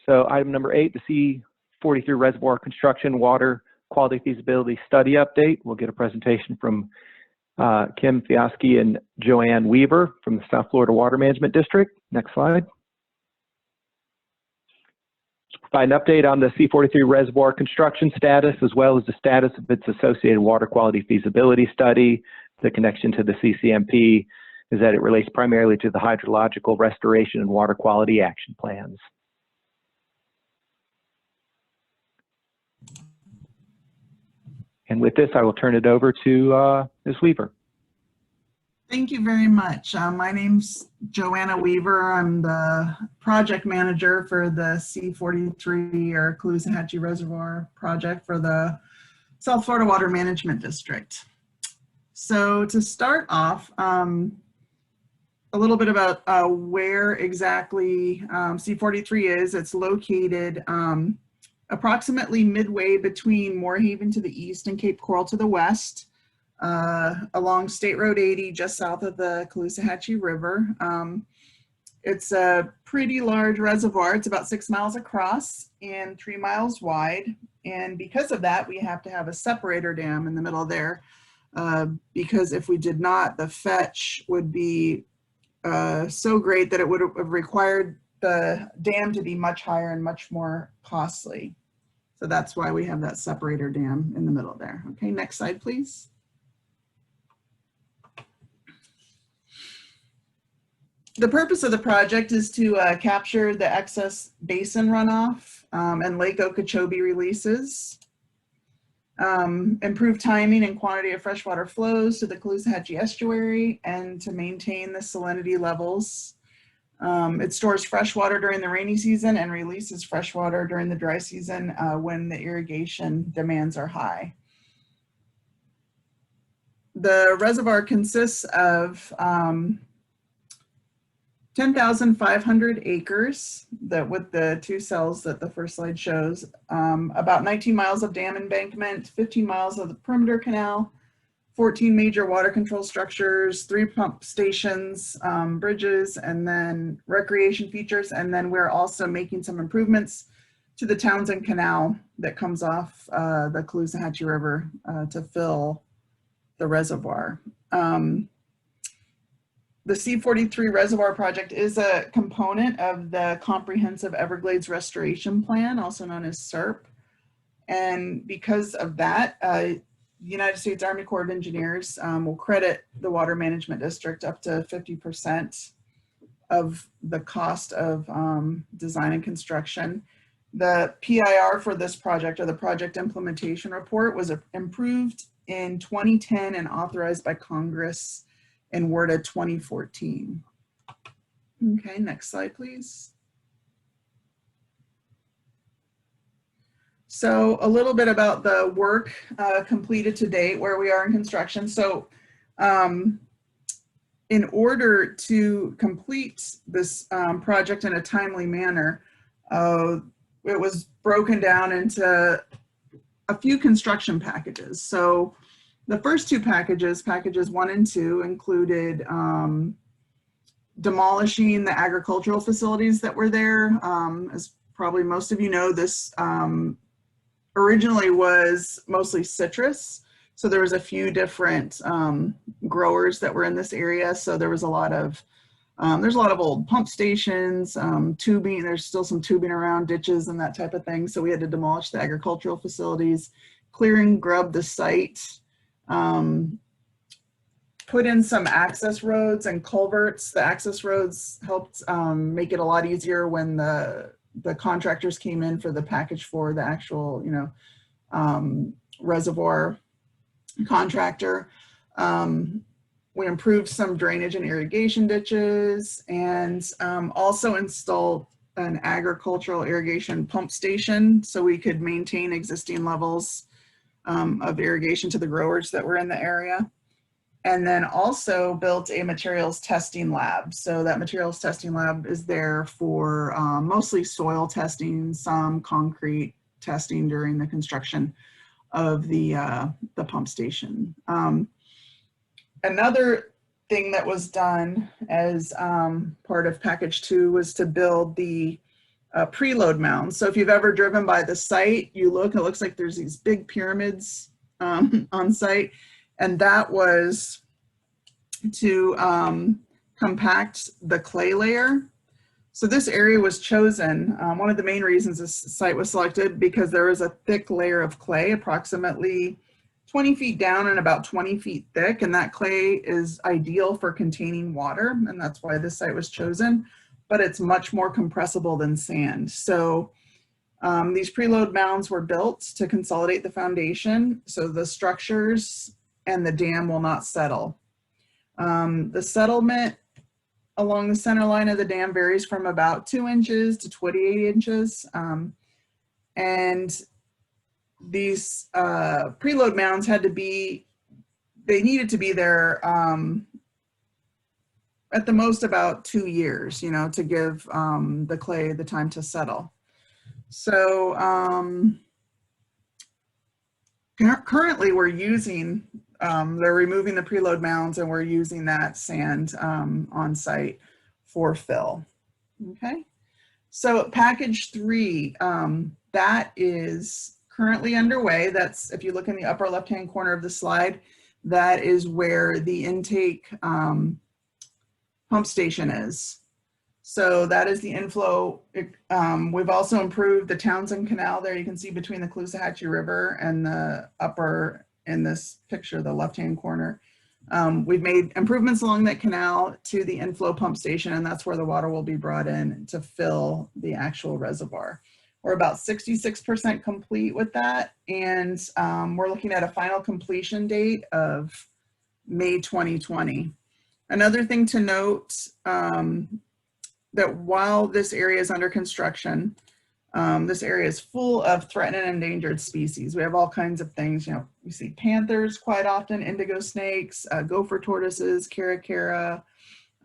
So item number 8, the C43 Reservoir Construction Water Quality Feasibility Study Update. We'll get a presentation from Kim Fiaski and Joanne Weaver from the South Florida Water Management District. Next slide. Provide an update on the C43 reservoir construction status, as well as the status of its associated water quality feasibility study. The connection to the CCMP is that it relates primarily to the hydrological restoration and water quality action plans. And with this, I will turn it over to Ms. Weaver. Thank you very much. My name's Joanna Weaver. I'm the project manager for the C43 or CALOOSAHATCHEE Reservoir project for the South Florida Water Management District. So to start off, a little bit about where exactly C43 is. It's located approximately midway between Moorhaven to the east and Cape Coral to the west, along State Road 80, just south of the CALOOSAHATCHEE River. It's a pretty large reservoir. It's about 6 miles across and 3 miles wide. And because of that, we have to have a separator dam in the middle there, because if we did not, the fetch would be so great that it would have required the dam to be much higher and much more costly. So that's why we have that separator dam in the middle there. Okay, next slide, please. The purpose of the project is to capture the excess basin runoff and Lake Okeechobee releases, improve timing and quantity of freshwater flows to the CALOOSAHATCHEE Estuary, and to maintain the salinity levels. It stores fresh water during the rainy season and releases fresh water during the dry season when the irrigation demands are high. The reservoir consists of 10,500 acres with the 2 cells that the first slide shows, about 19 miles of dam embankment, 15 miles of the perimeter canal, 14 major water control structures, 3 pump stations, bridges, and then recreation features. And then we're also making some improvements to the Townsend Canal that comes off the CALOOSAHATCHEE River to fill the reservoir. The C43 Reservoir Project is a component of the Comprehensive Everglades Restoration Plan, also known as CERP. And because of that, the United States Army Corps of Engineers will credit the Water Management District up to 50% of the cost of design and construction. The PIR for this project, or the Project Implementation Report, was improved in 2010 and authorized by Congress in WRDA 2014. Okay, next slide, please. So a little bit about the work completed to date, where we are in construction. So in order to complete this project in a timely manner, it was broken down into a few construction packages. So the first 2 packages, packages 1 and 2, included demolishing the agricultural facilities that were there. As probably most of you know, this originally was mostly citrus. So there was a few different growers that were in this area. So there was a lot of, there's a lot of old pump stations, tubing, there's still some tubing around, ditches and that type of thing. So we had to demolish the agricultural facilities, clear and grub the site, put in some access roads and culverts. The access roads helped make it a lot easier when the contractors came in for the package for the actual, reservoir contractor. We improved some drainage and irrigation ditches, and also installed an agricultural irrigation pump station so we could maintain existing levels of irrigation to the growers that were in the area. And then also built a materials testing lab. So that materials testing lab is there for mostly soil testing, some concrete testing during the construction of the pump station. Another thing that was done as part of package 2 was to build the preload mounds. So if you've ever driven by the site, you look, it looks like there's these big pyramids on site, and that was to compact the clay layer. So this area was chosen. One of the main reasons this site was selected because there was a thick layer of clay, approximately 20 feet down and about 20 feet thick, and that clay is ideal for containing water, and that's why this site was chosen, but it's much more compressible than sand. So these preload mounds were built to consolidate the foundation so the structures and the dam will not settle. The settlement along the center line of the dam varies from about 2 inches to 28 inches. And these preload mounds had to be, they needed to be there at the most about 2 years, you know, to give the clay the time to settle. So currently we're using, they're removing the preload mounds and we're using that sand on site for fill. Okay, so package 3, that is currently underway. That's, if you look in the upper left hand corner of the slide, that is where the intake pump station is. So that is the inflow. We've also improved the Townsend Canal there. You can see between the CALOOSAHATCHEE River and the upper, in this picture, the left-hand corner. We've made improvements along that canal to the inflow pump station, and that's where the water will be brought in to fill the actual reservoir. We're about 66% complete with that, and we're looking at a final completion date of May 2020. Another thing to note, that while this area is under construction, this area is full of threatened and endangered species. We have all kinds of things, you know, we see panthers quite often, indigo snakes, gopher tortoises, caracara,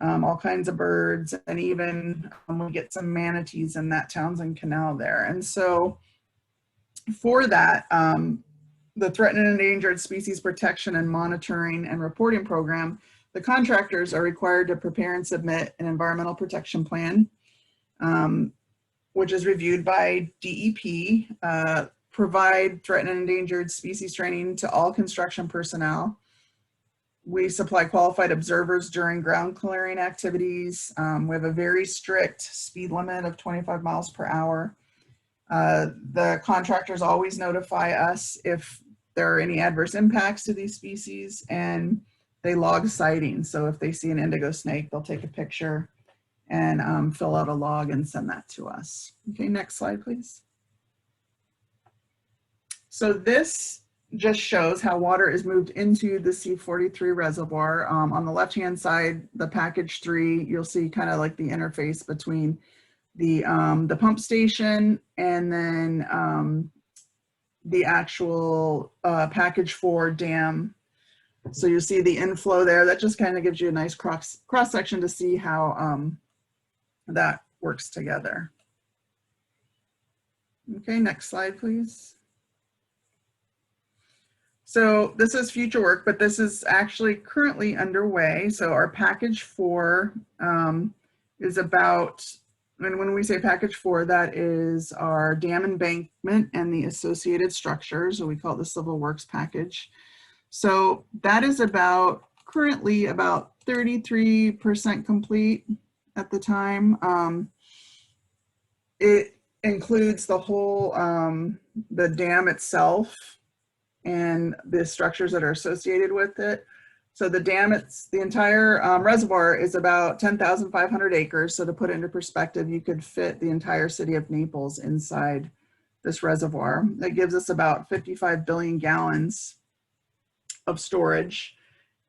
all kinds of birds, and even we get some manatees in that Townsend Canal there. And so for that, the Threatened and Endangered Species Protection and Monitoring and Reporting Program, the contractors are required to prepare and submit an environmental protection plan, which is reviewed by DEP, provide threatened and endangered species training to all construction personnel. We supply qualified observers during ground clearing activities. We have a very strict speed limit of 25 miles per hour. The contractors always notify us if there are any adverse impacts to these species, and they log sightings. So if they see an indigo snake, they'll take a picture and fill out a log and send that to us. Okay, next slide, please. So this just shows how water is moved into the C43 reservoir. On the left-hand side, the package 3, you'll see kind of like the interface between the pump station and then the actual package 4 dam. So you see the inflow there. That just kind of gives you a nice cross section to see how that works together. Okay, next slide, please. So this is future work, but this is actually currently underway. So our package 4 is about, and when we say package 4, that is our dam embankment and the associated structures. So we call it the civil works package. So that is about, currently about 33% complete at the time. It includes the whole, the dam itself and the structures that are associated with it. So the dam, the entire reservoir is about 10,500 acres. So to put it into perspective, you could fit the entire city of Naples inside this reservoir. That gives us about 55 billion gallons of storage,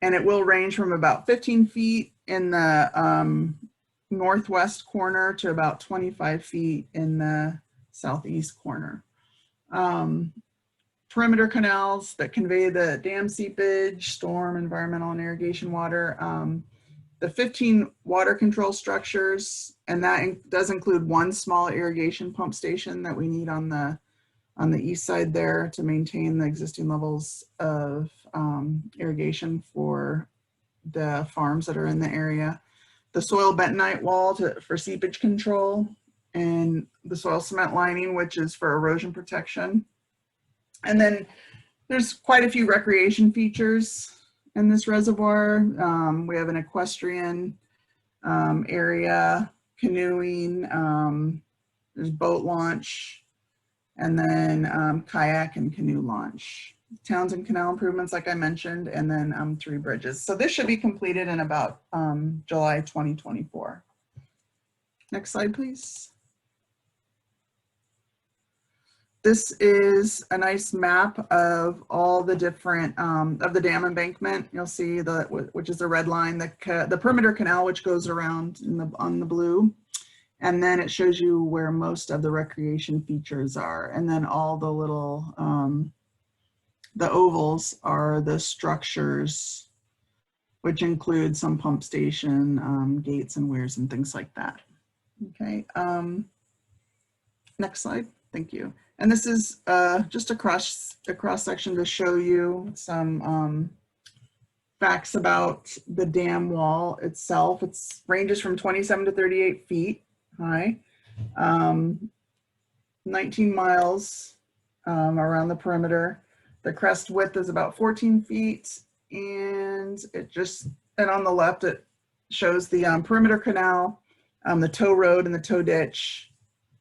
and it will range from about 15 feet in the northwest corner to about 25 feet in the southeast corner. Perimeter canals that convey the dam seepage, storm, environmental, and irrigation water. The 15 water control structures, and that does include 1 small irrigation pump station that we need on the east side there to maintain the existing levels of irrigation for the farms that are in the area. The soil bentonite wall for seepage control, and the soil cement lining, which is for erosion protection. And then there's quite a few recreation features in this reservoir. We have an equestrian area, canoeing, there's boat launch, and then kayak and canoe launch. Towns and canal improvements, like I mentioned, and then 3 bridges. So this should be completed in about July 2024. Next slide, please. This is a nice map of all the different, of the dam embankment. You'll see which is the red line, the perimeter canal, which goes around on the blue. And then it shows you where most of the recreation features are. And then all the little, the ovals are the structures, which include some pump station, gates and weirs and things like that. Okay, next slide, thank you. And this is just a cross section to show you some facts about the dam wall itself. It ranges from 27 to 38 feet high, 19 miles around the perimeter. The crest width is about 14 feet, and on the left it shows the perimeter canal, the tow road and the tow ditch,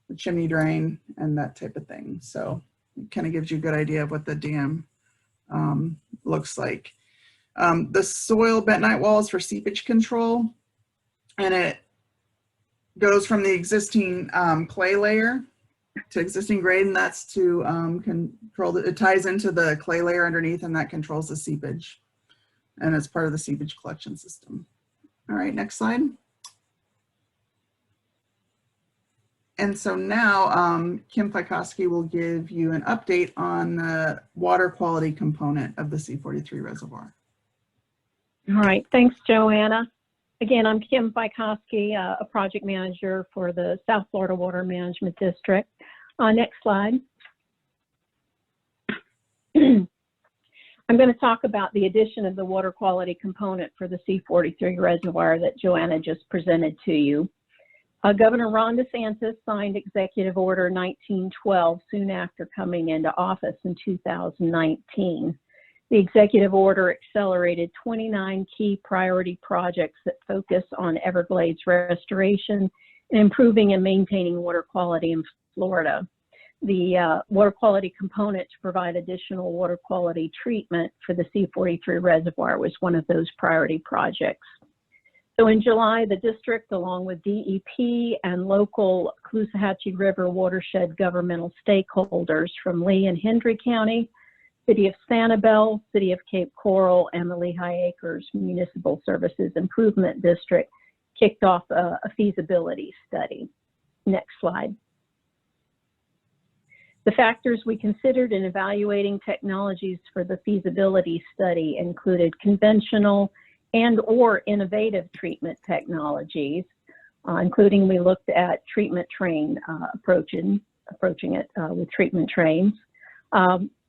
the chimney drain, and that type of thing. So it kind of gives you a good idea of what the dam looks like. The soil bentonite wall is for seepage control, and it goes from the existing clay layer to existing grade, and that's to control it ties into the clay layer underneath, and that controls the seepage, and it's part of the seepage collection system. All right, next slide. And so now Kim Pikoski will give you an update on the water quality component of the C43 reservoir. All right, thanks, Joanna. Again, I'm Kim Pikoski, a project manager for the South Florida Water Management District. Next slide. I'm going to talk about the addition of the water quality component for the C43 reservoir that Joanna just presented to you. Governor Ron DeSantis signed Executive Order 1912 soon after coming into office in 2019. The executive order accelerated 29 key priority projects that focus on Everglades restoration and improving and maintaining water quality in Florida. The water quality component to provide additional water quality treatment for the C43 reservoir was one of those priority projects. So in July, the district, along with DEP and local Caloosahatchee River watershed governmental stakeholders from Lee and Hendry County, City of Sanibel, City of Cape Coral, and the Lehigh Acres Municipal Services Improvement District, kicked off a feasibility study. Next slide. The factors we considered in evaluating technologies for the feasibility study included conventional and/or innovative treatment technologies, including we looked at treatment train approaching it with treatment trains,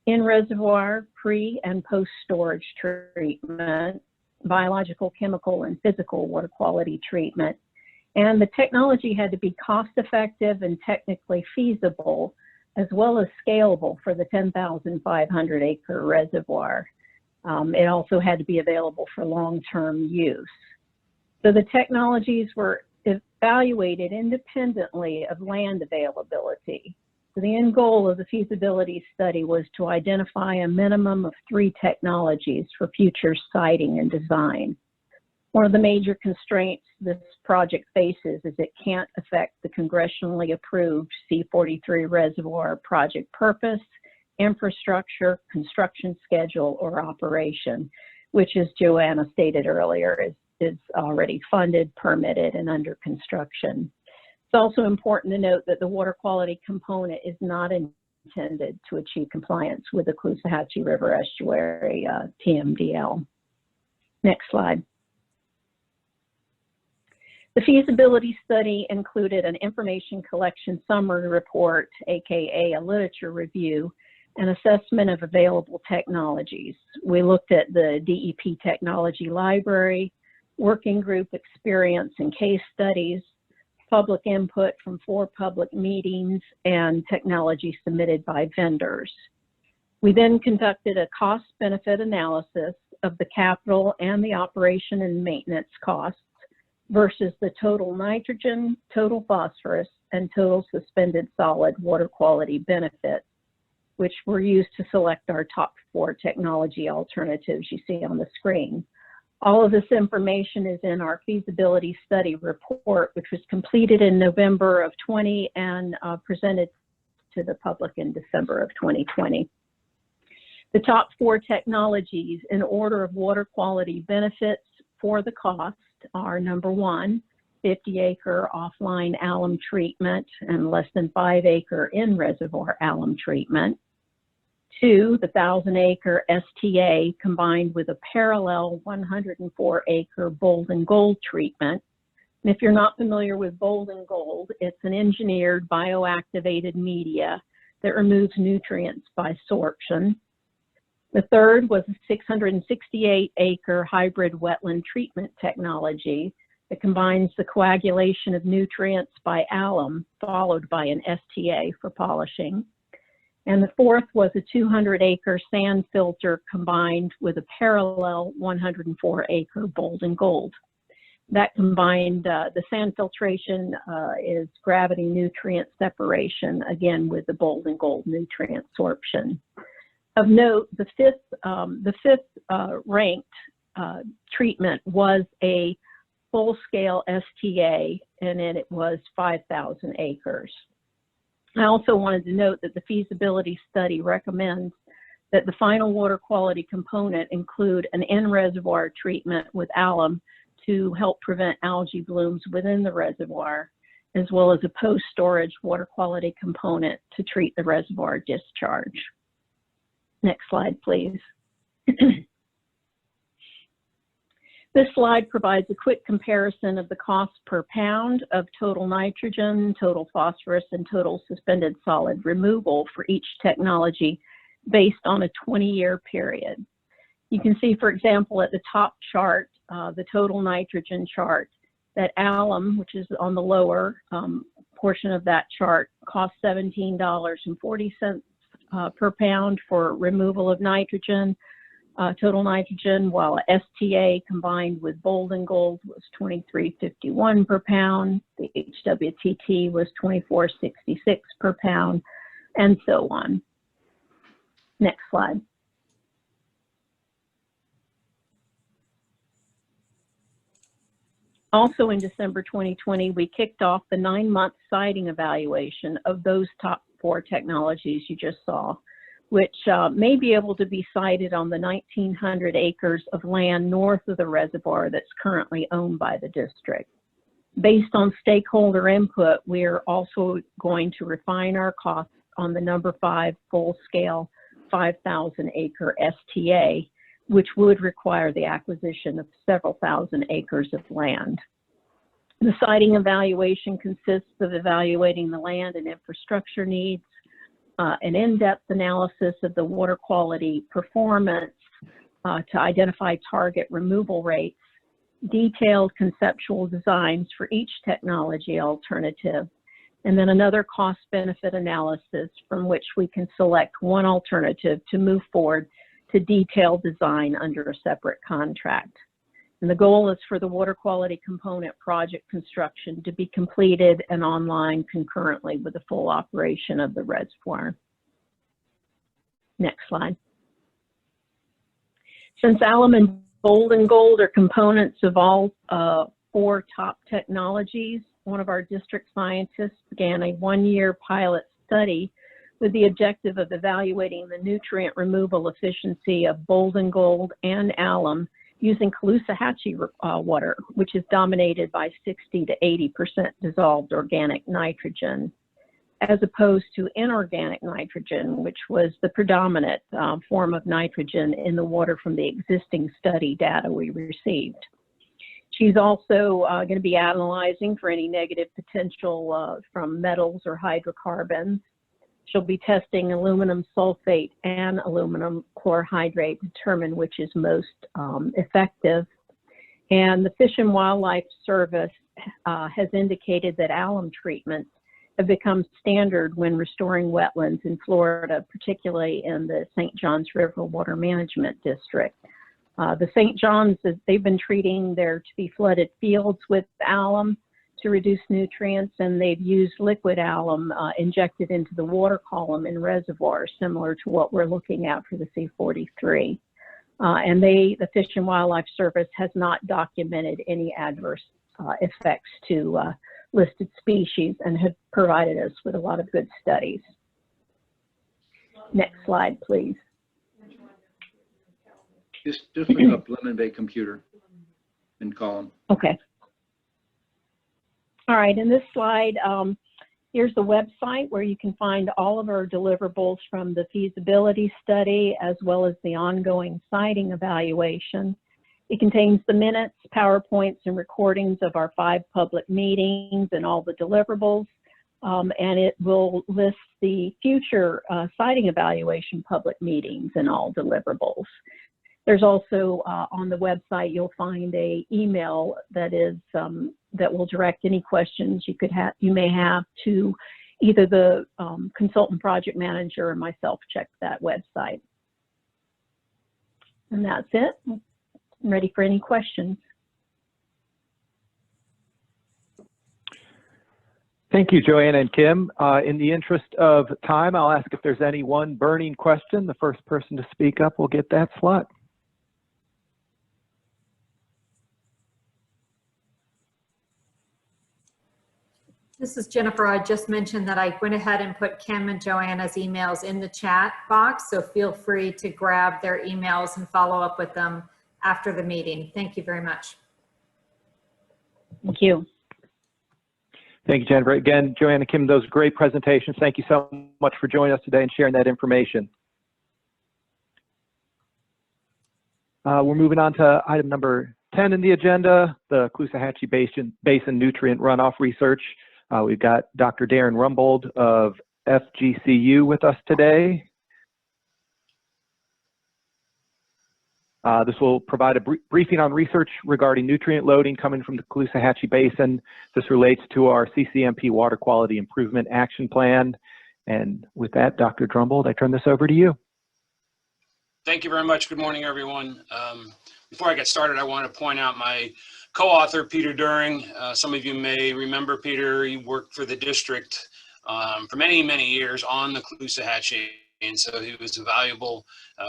in reservoir, pre and post storage treatment, biological, chemical, and physical water quality treatment. And the technology had to be cost effective and technically feasible, as well as scalable for the 10,500 acre reservoir. It also had to be available for long-term use. So the technologies were evaluated independently of land availability. So the end goal of the feasibility study was to identify a minimum of 3 technologies for future siting and design. One of the major constraints this project faces is it can't affect the congressionally approved C43 reservoir project purpose, infrastructure, construction schedule, or operation, which, as Joanna stated earlier, is already funded, permitted, and under construction. It's also important to note that the water quality component is not intended to achieve compliance with the Caloosahatchee River Estuary TMDL. Next slide. The feasibility study included an information collection summary report, aka a literature review, and assessment of available technologies. We looked at the DEP technology library, working group experience and case studies, public input from 4 public meetings, and technology submitted by vendors. We then conducted a cost-benefit analysis of the capital and the operation and maintenance costs versus the total nitrogen, total phosphorus, and total suspended solid water quality benefits, which were used to select our top 4 technology alternatives you see on the screen. All of this information is in our feasibility study report, which was completed in November of 20 and presented to the public in December of 2020. The top 4 technologies in order of water quality benefits for the cost are: number 1, 50-acre offline alum treatment and less than 5-acre in-reservoir alum treatment. 2, the 1,000-acre STA combined with a parallel 104-acre Bold and Gold treatment. And if you're not familiar with Bold and Gold, it's an engineered bioactivated media that removes nutrients by sorption. The 3rd was a 668-acre hybrid wetland treatment technology that combines the coagulation of nutrients by alum, followed by an STA for polishing. And the 4th was a 200-acre sand filter combined with a parallel 104-acre Bold and Gold. That combined, the sand filtration is gravity nutrient separation, again with the Bold and Gold nutrient sorption. Of note, the fifth ranked treatment was a full-scale STA, and then it was 5,000 acres. I also wanted to note that the feasibility study recommends that the final water quality component include an in-reservoir treatment with alum to help prevent algae blooms within the reservoir, as well as a post-storage water quality component to treat the reservoir discharge. Next slide, please. This slide provides a quick comparison of the cost per pound of total nitrogen, total phosphorus, and total suspended solid removal for each technology based on a 20-year period. You can see, for example, at the top chart, the total nitrogen chart, that alum, which is on the lower portion of that chart, costs $17.40 per pound for removal of nitrogen, total nitrogen, while STA combined with Bold and Gold was $23.51 per pound, the HWTT was $24.66 per pound, and so on. Next slide. Also in December 2020, we kicked off the 9-month siting evaluation of those top 4 technologies you just saw, which may be able to be sited on the 1,900 acres of land north of the reservoir that's currently owned by the district. Based on stakeholder input, we are also going to refine our costs on the number 5 full-scale 5,000-acre STA, which would require the acquisition of several thousand acres of land. The siting evaluation consists of evaluating the land and infrastructure needs, an in-depth analysis of the water quality performance to identify target removal rates, detailed conceptual designs for each technology alternative, and then another cost-benefit analysis from which we can select one alternative to move forward to detailed design under a separate contract. And the goal is for the water quality component project construction to be completed and online concurrently with the full operation of the reservoir. Next slide. Since alum and Bold and Gold are components of all 4 top technologies, one of our district scientists began a 1-year pilot study with the objective of evaluating the nutrient removal efficiency of Bold and Gold and alum using CALOOSAHATCHEE water, which is dominated by 60 to 80% dissolved organic nitrogen, as opposed to inorganic nitrogen, which was the predominant form of nitrogen in the water from the existing study data we received. She's also going to be analyzing for any negative potential from metals or hydrocarbons. She'll be testing aluminum sulfate and aluminum chlorhydrate to determine which is most effective. And the Fish and Wildlife Service has indicated that alum treatments have become standard when restoring wetlands in Florida, particularly in the St. Johns River Water Management District. The St. Johns, they've been treating their to-be flooded fields with alum to reduce nutrients, and they've used liquid alum injected into the water column in reservoirs, similar to what we're looking at for the C43. And the Fish and Wildlife Service has not documented any adverse effects to listed species and have provided us with a lot of good studies. Next slide, please. Just bring up Lemon Bay computer and column. Okay. All right, in this slide, here's the website where you can find all of our deliverables from the feasibility study as well as the ongoing siting evaluation. It contains the minutes, PowerPoints, and recordings of our 5 public meetings and all the deliverables. And it will list the future siting evaluation public meetings and all deliverables. There's also on the website, you'll find an email that is that will direct any questions you may have to either the consultant project manager or myself. Check that website. And that's it. I'm ready for any questions. Thank you, Joanna and Kim. In the interest of time, I'll ask if there's any one burning question. The first person to speak up will get that slot. This is Jennifer. I just mentioned that I went ahead and put Kim and Joanna's emails in the chat box, so feel free to grab their emails and follow up with them after the meeting. Thank you very much. Thank you. Thank you, Jennifer. Again, Joanna, Kim, those great presentations. Thank you so much for joining us today and sharing that information. We're moving on to item number 10 in the agenda, the Caloosahatchee Basin Nutrient Runoff Research. We've got Dr. Darren Rumbold of FGCU with us today. This will provide a briefing on research regarding nutrient loading coming from the Caloosahatchee Basin. This relates to our CCMP Water Quality Improvement Action Plan. And with that, Dr. Rumbold, I turn this over to you. Thank you very much. Good morning, everyone. Before I get started, I want to point out my co-author, Peter During. Some of you may remember Peter. He worked for the district for many, many years on the Caloosahatchee, and so he was a valuable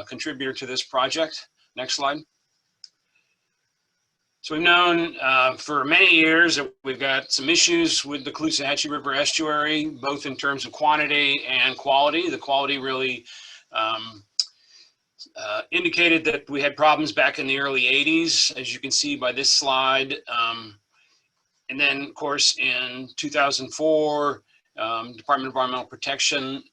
contributor to this project. Next slide. So we've known for many years that we've got some issues with the Caloosahatchee River Estuary, both in terms of quantity and quality. The quality really indicated that we had problems back in the early 80s, as you can see by this slide. And then, of course, in 2004, Department of Environmental Protection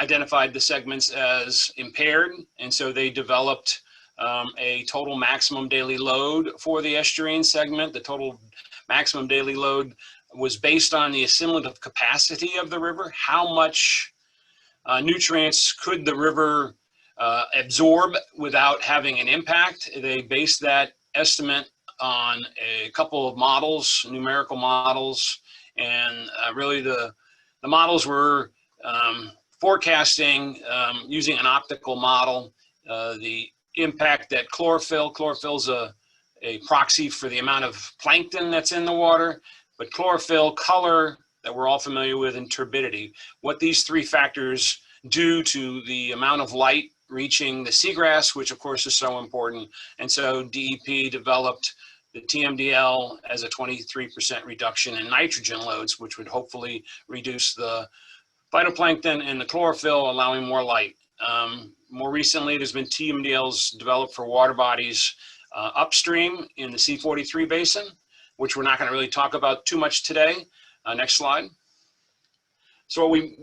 identified the segments as impaired, and so they developed a total maximum daily load for the estuarine segment. The total maximum daily load was based on the assimilative capacity of the river. How much nutrients could the river absorb without having an impact? They based that estimate on a couple of models, numerical models, and really the models were forecasting using an optical model the impact that chlorophyll's a proxy for the amount of plankton that's in the water, but chlorophyll, color that we're all familiar with, and turbidity, what these 3 factors do to the amount of light reaching the seagrass, which of course is so important. And so DEP developed the TMDL as a 23% reduction in nitrogen loads, which would hopefully reduce the phytoplankton and the chlorophyll, allowing more light. More recently, there's been TMDLs developed for water bodies upstream in the C43 basin, which we're not going to really talk about too much today. Next slide. So what we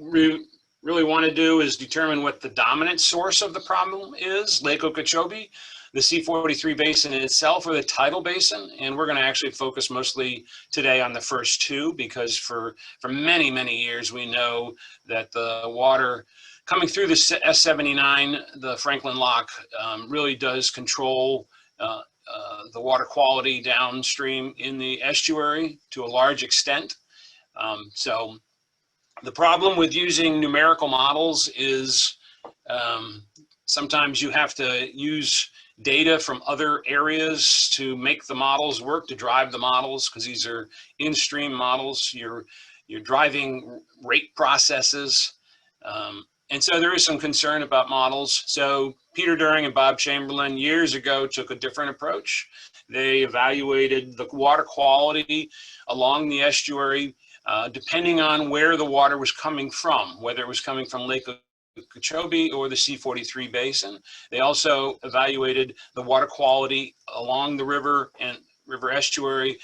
really want to do is determine what the dominant source of the problem is, Lake Okeechobee, the C43 basin itself, or the tidal basin. And we're going to actually focus mostly today on the first 2, because for many, many years we know that the water coming through the S79, the Franklin Lock, really does control the water quality downstream in the estuary to a large extent. So the problem with using numerical models is sometimes you have to use data from other areas to make the models work, to drive the models, because these are in-stream models. You're driving rate processes. And so there is some concern about models. So Peter During and Bob Chamberlain years ago took a different approach. They evaluated the water quality along the estuary depending on where the water was coming from, whether it was coming from Lake Okeechobee or the C43 basin. They also evaluated the water quality along the river and river estuary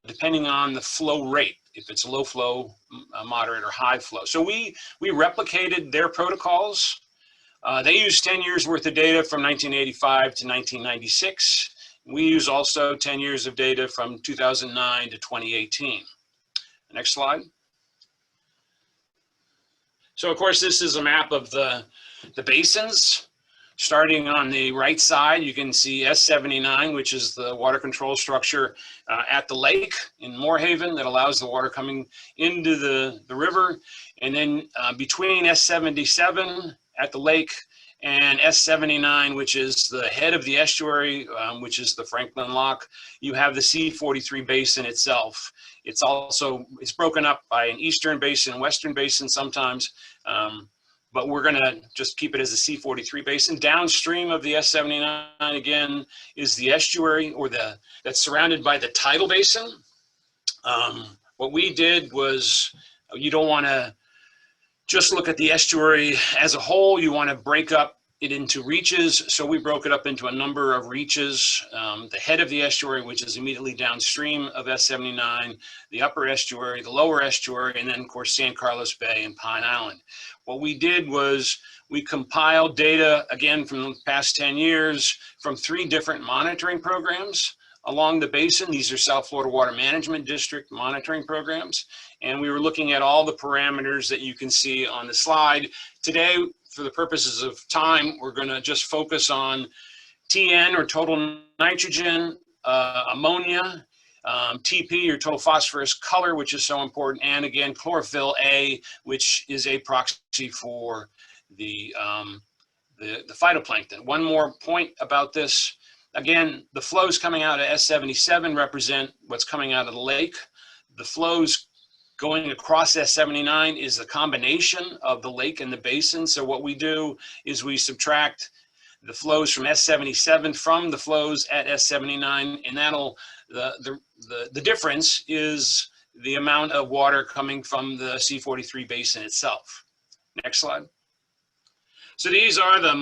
depending on the flow rate, if it's low flow, moderate, or high flow. So we replicated their protocols. They used 10 years worth of data from 1985 to 1996. We use also 10 years of data from 2009 to 2018. Next slide. So of course, this is a map of the basins. Starting on the right side, you can see S79, which is the water control structure at the lake in Moorhaven that allows the water coming into the river. And then between S77 at the lake and S79, which is the head of the estuary, which is the Franklin Lock, you have the C43 basin itself. It's broken up by an eastern basin, western basin sometimes, but we're gonna just keep it as a C43 basin. Downstream of the S79 again is the estuary, or that's surrounded by the tidal basin. What we did was, you don't wanna just look at the estuary as a whole, you wanna break up it into reaches. So we broke it up into a number of reaches. The head of the estuary, which is immediately downstream of S79, the upper estuary, the lower estuary, and then of course San Carlos Bay and Pine Island. What we did was we compiled data, again, from the past 10 years from 3 different monitoring programs along the basin. These are South Florida Water Management District monitoring programs. And we were looking at all the parameters that you can see on the slide. Today, for the purposes of time, we're gonna just focus on TN, or total nitrogen, ammonia, TP, or total phosphorus color, which is so important, and again, chlorophyll A, which is a proxy for the phytoplankton. One more point about this. Again, the flows coming out of S77 represent what's coming out of the lake. The flows going across S79 is the combination of the lake and the basin. So what we do is we subtract the flows from S77 from the flows at S79, and that'll, the difference is the amount of water coming from the C43 basin itself. Next slide. So these are the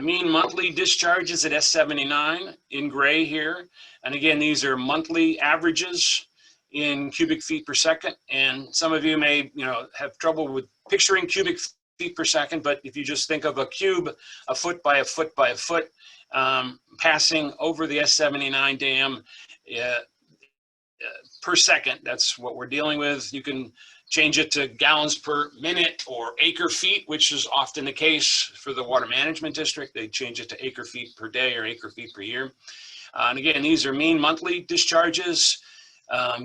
mean monthly discharges at S79 in gray here. And again, these are monthly averages in cubic feet per second. And some of you may have trouble with picturing cubic feet per second, but if you just think of a cube, a foot by a foot by a foot, passing over the S79 dam per second, that's what we're dealing with. You can change it to gallons per minute or acre feet, which is often the case for the Water Management District. They change it to acre feet per day or acre feet per year. And again, these are mean monthly discharges,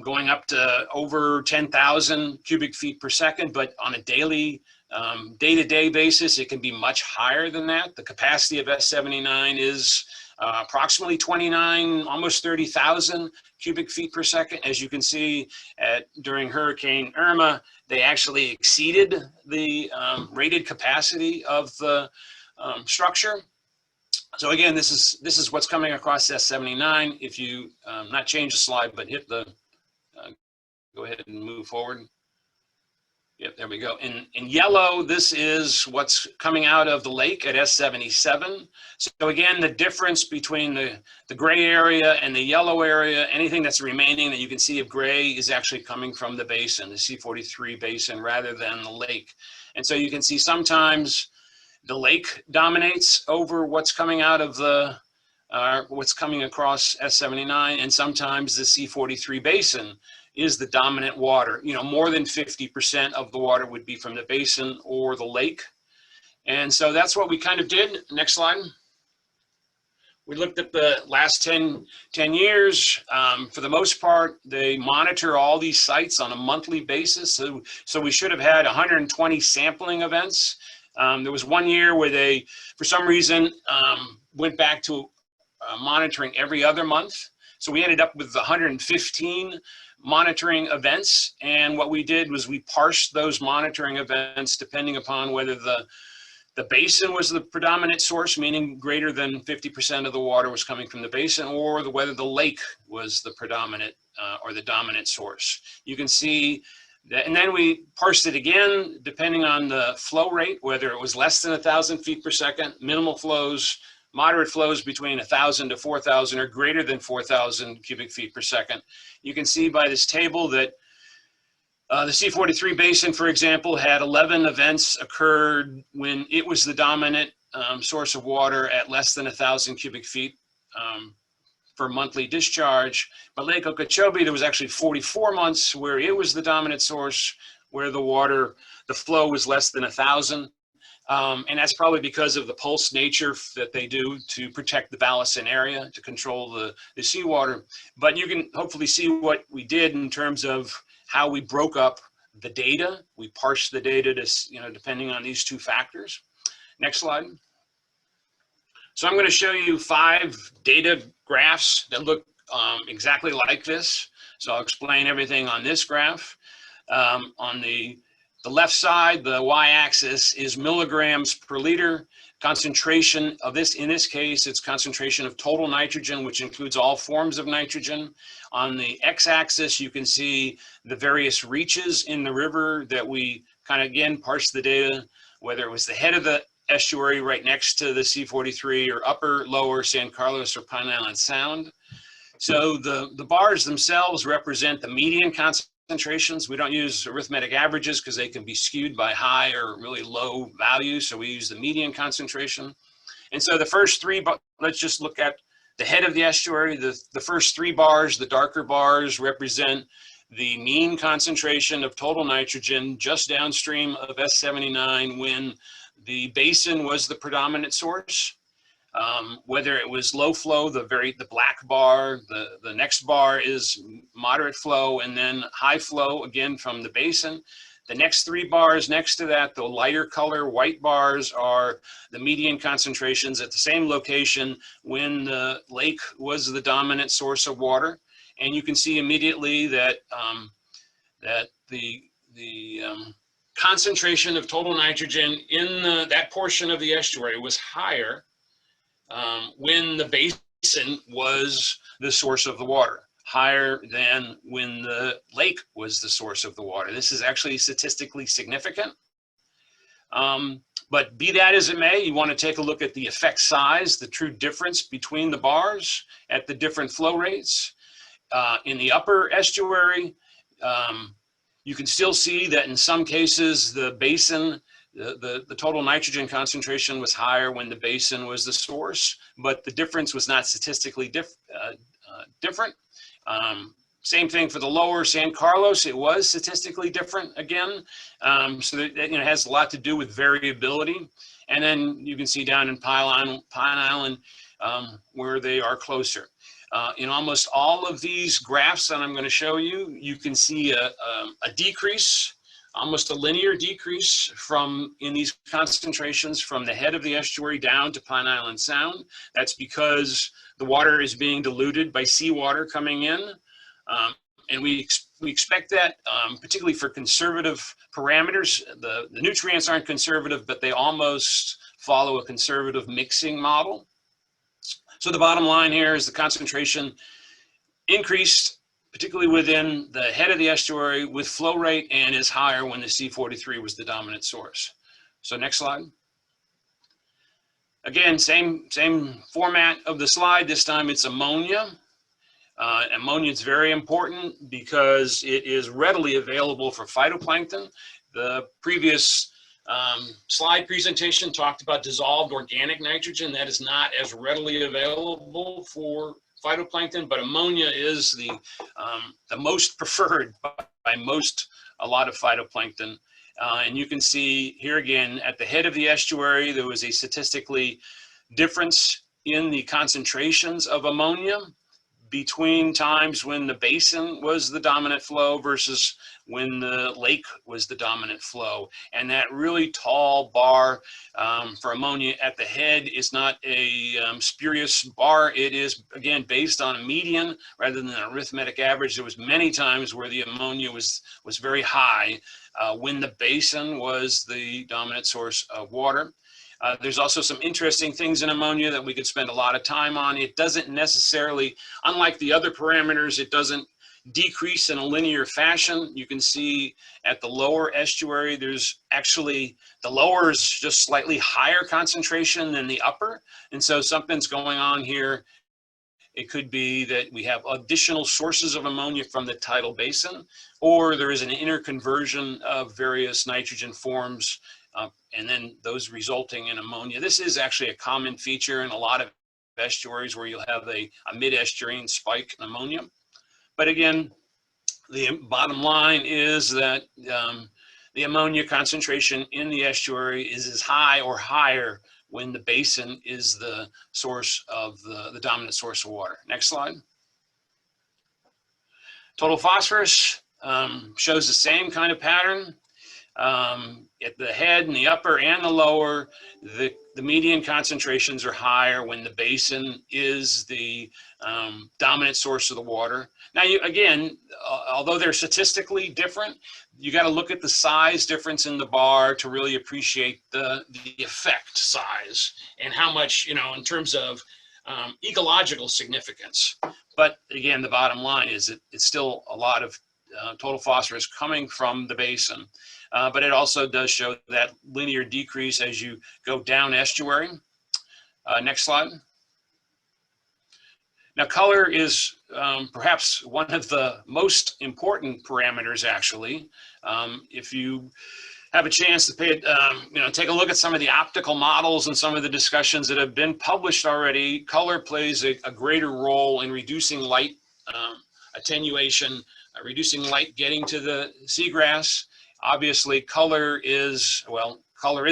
going up to over 10,000 cubic feet per second, but on a daily, day-to-day basis, it can be much higher than that. The capacity of S79 is approximately 29, almost 30,000 cubic feet per second. As you can see, during Hurricane Irma, they actually exceeded the rated capacity of the structure. So again, this is what's coming across S79. If you not change the slide, but hit the, go ahead and move forward. Yep, there we go. In yellow, this is what's coming out of the lake at S77. So again, the difference between the gray area and the yellow area, anything that's remaining that you can see of gray is actually coming from the basin, the C43 basin, rather than the lake. And so you can see sometimes the lake dominates over what's coming out of the, what's coming across S79, and sometimes the C43 basin is the dominant water. More than 50% of the water would be from the basin or the lake. And so that's what we kind of did. Next slide. we looked at the last 10 years. For the most part, they monitor all these sites on a monthly basis. So we should have had 120 sampling events. There was one year where they, for some reason, went back to monitoring every other month. So we ended up with 115 monitoring events. And what we did was we parsed those monitoring events depending upon whether the basin was the predominant source, meaning greater than 50% of the water was coming from the basin, or whether the lake was the predominant or the dominant source. You can see that, and then we parsed it again, depending on the flow rate, whether it was less than 1,000 feet per second, minimal flows, moderate flows between 1,000 to 4,000, or greater than 4,000 cubic feet per second. You can see by this table that the C43 basin, for example, had 11 events occurred when it was the dominant source of water at less than 1,000 cubic feet for monthly discharge. But Lake Okeechobee, there was actually 44 months where it was the dominant source, where the flow was less than 1,000. And that's probably because of the pulse nature that they do to protect the Balasin area, to control the seawater. But you can hopefully see what we did in terms of how we broke up the data. We parsed the data to, depending on these two factors. Next slide. So I'm going to show you 5 data graphs that look exactly like this. So I'll explain everything on this graph. On the left side, the y-axis is milligrams per liter. Concentration of this, in this case, it's concentration of total nitrogen, which includes all forms of nitrogen. On the x-axis, you can see the various reaches in the river that we kind of, again, parsed the data, whether it was the head of the estuary right next to the C43, or upper, lower, San Carlos, or Pine Island Sound. So the bars themselves represent the median concentrations. We don't use arithmetic averages because they can be skewed by high or really low values. So we use the median concentration. And so the first 3, let's just look at the head of the estuary. The first 3 bars, the darker bars, represent the mean concentration of total nitrogen just downstream of S79 when the basin was the predominant source. Whether it was low flow, the black bar, the next bar is moderate flow, and then high flow again from the basin. The next 3 bars next to that, the lighter color white bars, are the median concentrations at the same location when the lake was the dominant source of water. And you can see immediately that the concentration of total nitrogen in that portion of the estuary was higher when the basin was the source of the water, higher than when the lake was the source of the water. This is actually statistically significant. But be that as it may, you want to take a look at the effect size, the true difference between the bars at the different flow rates. In the upper estuary, you can still see that in some cases the basin, the total nitrogen concentration was higher when the basin was the source, but the difference was not statistically different. Same thing for the lower San Carlos, it was statistically different again. So that it has a lot to do with variability. And then you can see down in Pine Island where they are closer. In almost all of these graphs that I'm going to show you, you can see a decrease, almost a linear decrease in these concentrations from the head of the estuary down to Pine Island Sound. That's because the water is being diluted by seawater coming in. And we expect that, particularly for conservative parameters. The nutrients aren't conservative, but they almost follow a conservative mixing model. So the bottom line here is the concentration increased, particularly within the head of the estuary with flow rate, and is higher when the C43 was the dominant source. So next slide. Again, same format of the slide. This time it's ammonia. Ammonia is very important because it is readily available for phytoplankton. The previous slide presentation talked about dissolved organic nitrogen. That is not as readily available for phytoplankton, but ammonia is the most preferred by a lot of phytoplankton. And you can see here again, at the head of the estuary, there was a statistically difference in the concentrations of ammonia between times when the basin was the dominant flow versus when the lake was the dominant flow. And that really tall bar for ammonia at the head is not a spurious bar. It is, again, based on a median rather than an arithmetic average. There was many times where the ammonia was very high when the basin was the dominant source of water. There's also some interesting things in ammonia that we could spend a lot of time on. It doesn't necessarily, unlike the other parameters, it doesn't decrease in a linear fashion. You can see at the lower estuary, there's actually, the lower is just slightly higher concentration than the upper. And so something's going on here. It could be that we have additional sources of ammonia from the tidal basin, or there is an interconversion of various nitrogen forms and then those resulting in ammonia. This is actually a common feature in a lot of estuaries where you'll have a mid-estuarine spike in ammonia. But again, the bottom line is that the ammonia concentration in the estuary is as high or higher when the basin is the source of the dominant source of water. Next slide. Total phosphorus shows the same kind of pattern. At the head and the upper and the lower, the median concentrations are higher when the basin is the dominant source of the water. Now, again, although they're statistically different, you got to look at the size difference in the bar to really appreciate the effect size and how much, you know, in terms of ecological significance. But again, the bottom line is it's still a lot of total phosphorus coming from the basin. But it also does show that linear decrease as you go down estuary. Next slide. Now, color is perhaps one of the most important parameters, actually. If you have a chance to pay, take a look at some of the optical models and some of the discussions that have been published already, color plays a greater role in reducing light attenuation, reducing light getting to the seagrass. Obviously, color is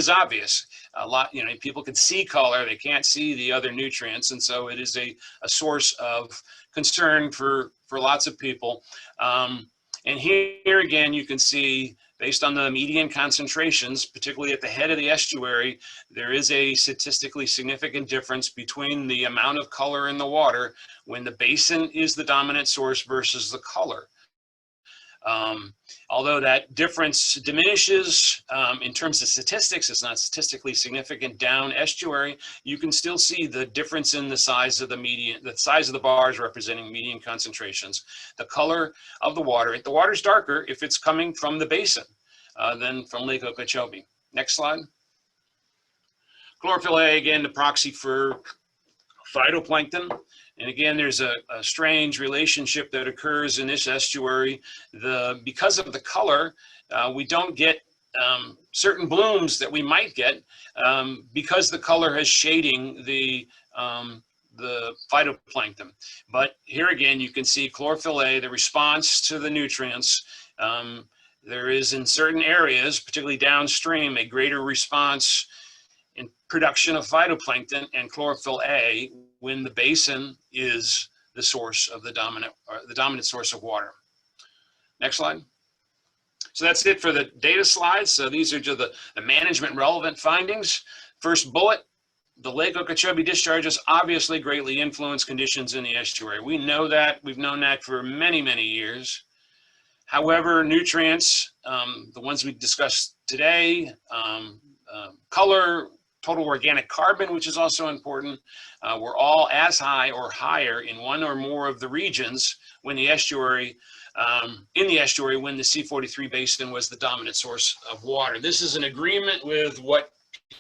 obvious. A lot, people can see color, they can't see the other nutrients, and so it is a source of concern for lots of people. And here again, you can see, based on the median concentrations, particularly at the head of the estuary, there is a statistically significant difference between the amount of color in the water when the basin is the dominant source versus the color. Although that difference diminishes in terms of statistics, it's not statistically significant down estuary, you can still see the difference in the size of the median, the size of the bars representing median concentrations. The color of the water's darker if it's coming from the basin than from Lake Okeechobee. Next slide. Chlorophyll A, again, the proxy for phytoplankton. And again, there's a strange relationship that occurs in this estuary. Because of the color, we don't get certain blooms that we might get because the color has shading the phytoplankton. But here again, you can see chlorophyll A, the response to the nutrients. There is in certain areas, particularly downstream, a greater response in production of phytoplankton and chlorophyll A when the basin is the source of the dominant source of water. Next slide. So that's it for the data slides. So these are just the management relevant findings. First bullet, the Lake Okeechobee discharges obviously greatly influence conditions in the estuary. We know that, we've known that for many, many years. However, nutrients, the ones we discussed today, color, total organic carbon, which is also important, were all as high or higher in one or more of the regions when the estuary, when the C43 basin was the dominant source of water. This is an agreement with what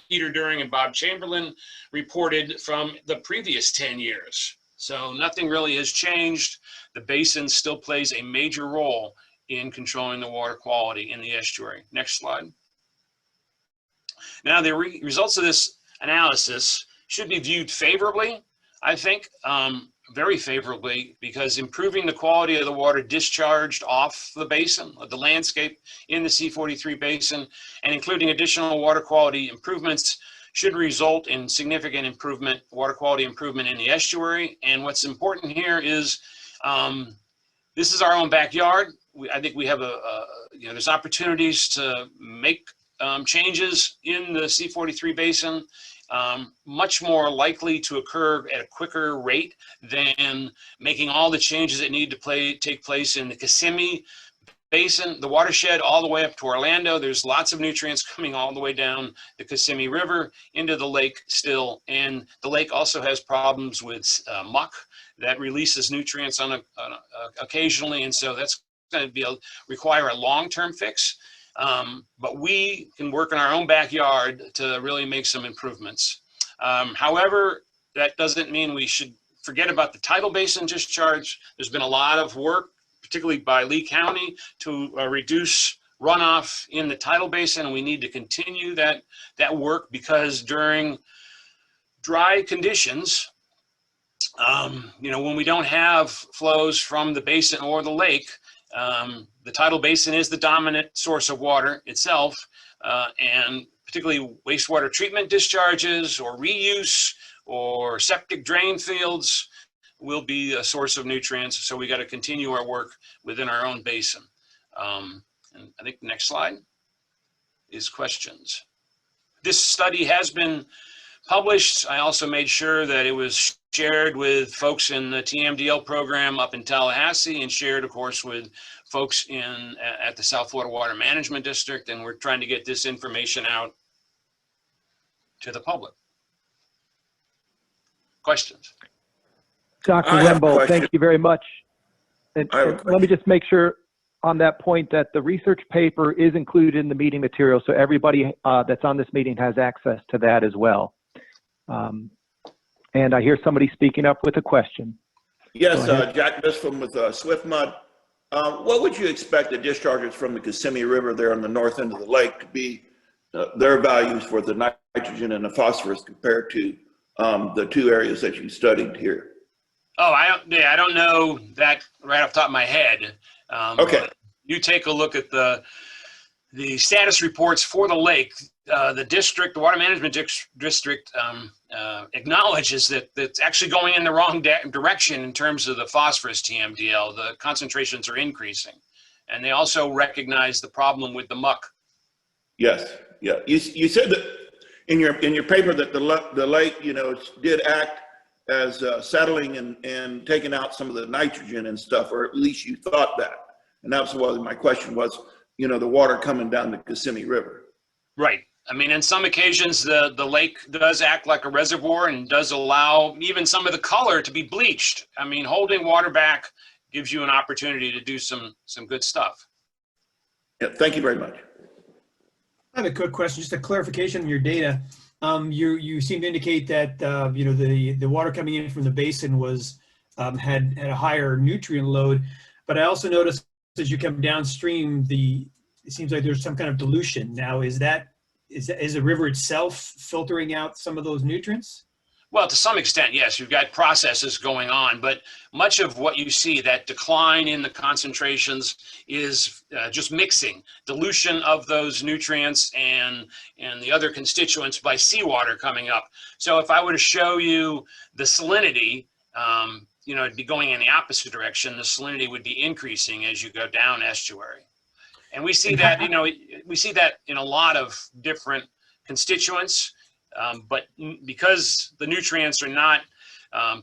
Peter During and Bob Chamberlain reported from the previous 10 years. So nothing really has changed. The basin still plays a major role in controlling the water quality in the estuary. Next slide. Now, the results of this analysis should be viewed favorably, I think, very favorably, because improving the quality of the water discharged off the basin, the landscape in the C43 basin, and including additional water quality improvements should result in significant improvement, water quality improvement in the estuary. And what's important here is this is our own backyard. I think we have there's opportunities to make changes in the C43 basin, much more likely to occur at a quicker rate than making all the changes that need to take place in the Kissimmee Basin, the watershed, all the way up to Orlando. There's lots of nutrients coming all the way down the Kissimmee River into the lake still. And the lake also has problems with muck that releases nutrients occasionally. And so that's going to require a long-term fix. But we can work in our own backyard to really make some improvements. However, that doesn't mean we should forget about the tidal basin discharge. There's been a lot of work, particularly by Lee County, to reduce runoff in the tidal basin. And we need to continue that work, because during dry conditions, when we don't have flows from the basin or the lake, the tidal basin is the dominant source of water itself, and particularly wastewater treatment discharges or reuse or septic drain fields will be a source of nutrients. So we got to continue our work within our own basin. And I think the next slide is questions. This study has been published. I also made sure that it was shared with folks in the TMDL program up in Tallahassee, and shared, of course, with folks at the South Florida Water Management District. And we're trying to get this information out to the public. Questions? Dr. Wimble, thank you very much. And let me just make sure on that point that the research paper is included in the meeting material, so everybody that's on this meeting has access to that as well. And I hear somebody speaking up with a question. Yes, Jack Bispham with Swift Mud. What would you expect the discharges from the Kissimmee River there on the north end of the lake to be, their values for the nitrogen and the phosphorus compared to the two areas that you studied here? Oh, I don't know that right off the top of my head. Okay. You take a look at the status reports for the lake. The district, the water management district, acknowledges that it's actually going in the wrong direction in terms of the phosphorus TMDL. The concentrations are increasing, and they also recognize the problem with the muck. Yes, yeah. You said that in your paper that the lake, did act as settling and taking out some of the nitrogen and stuff, or at least you thought that. And that's what my question was, the water coming down the Kissimmee River. Right. I mean, in some occasions, the lake does act like a reservoir and does allow even some of the color to be bleached. I mean, holding water back gives you an opportunity to do some good stuff. Yeah, thank you very much. I have a quick question, just a clarification on your data. You seem to indicate that the water coming in from the basin was had a higher nutrient load, but I also noticed as you come downstream, it seems like there's some kind of dilution. Now, is the river itself filtering out some of those nutrients? Well, to some extent, yes. You've got processes going on, but much of what you see, that decline in the concentrations, is just mixing, dilution of those nutrients and the other constituents by seawater coming up. So if I were to show you the salinity, it'd be going in the opposite direction. The salinity would be increasing as you go down estuary. And we see that, we see that in a lot of different constituents. But because the nutrients are not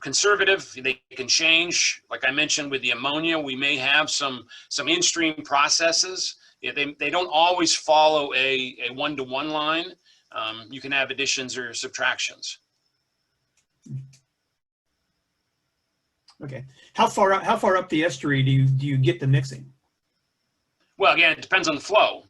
conservative, they can change. Like I mentioned with the ammonia, we may have some in-stream processes. They don't always follow a one-to-one line. You can have additions or subtractions. Okay. How far up the estuary do you get the mixing? Well, again, it depends on the flow.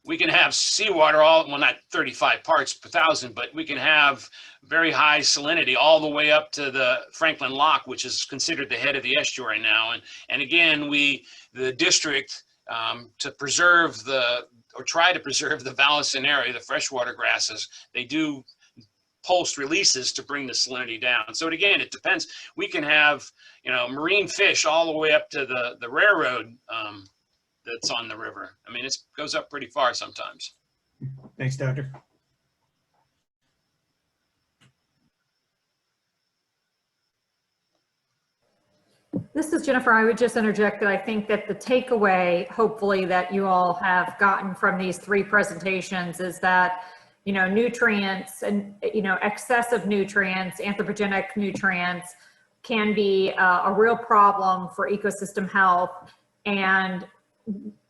We can have seawater not 35 parts per thousand, but we can have very high salinity all the way up to the Franklin Lock, which is considered the head of the estuary now. And again, the district, to preserve try to preserve the Vallesin area, the freshwater grasses, they do pulse releases to bring the salinity down. So again, it depends. We can have, marine fish all the way up to the railroad, that's on the river. I mean, it goes up pretty far sometimes. Thanks, Doctor. This is Jennifer. I would just interject that I think that the takeaway, hopefully, that you all have gotten from these 3 presentations is that, you know, nutrients and, you know, excessive nutrients, anthropogenic nutrients can be a real problem for ecosystem health. And,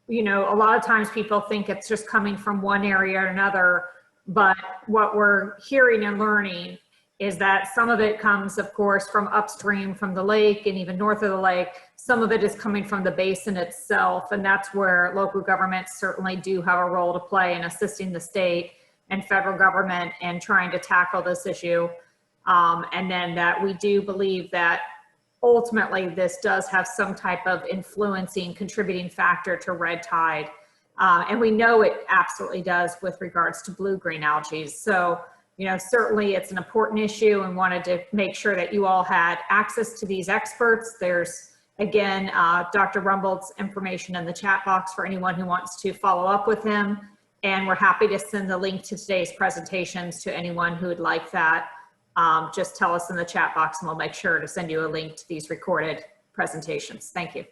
you know, a lot of times people think it's just coming from one area or another, but what we're hearing and learning is that some of it comes, of course, from upstream from the lake and even north of the lake. Some of it is coming from the basin itself, and that's where local governments certainly do have a role to play in assisting the state and federal government in trying to tackle this issue. And then that we do believe that ultimately this does have some type of influencing, contributing factor to red tide. And we know it absolutely does with regards to blue-green algae. So, you know, certainly it's an important issue and wanted to make sure that you all had access to these experts. There's, again, Dr. Rumbold's information in the chat box for anyone who wants to follow up with him. And we're happy to send the link to today's presentations to anyone who would like that. Just tell us in the chat box and we'll make sure to send you a link to these recorded presentations. Thank you.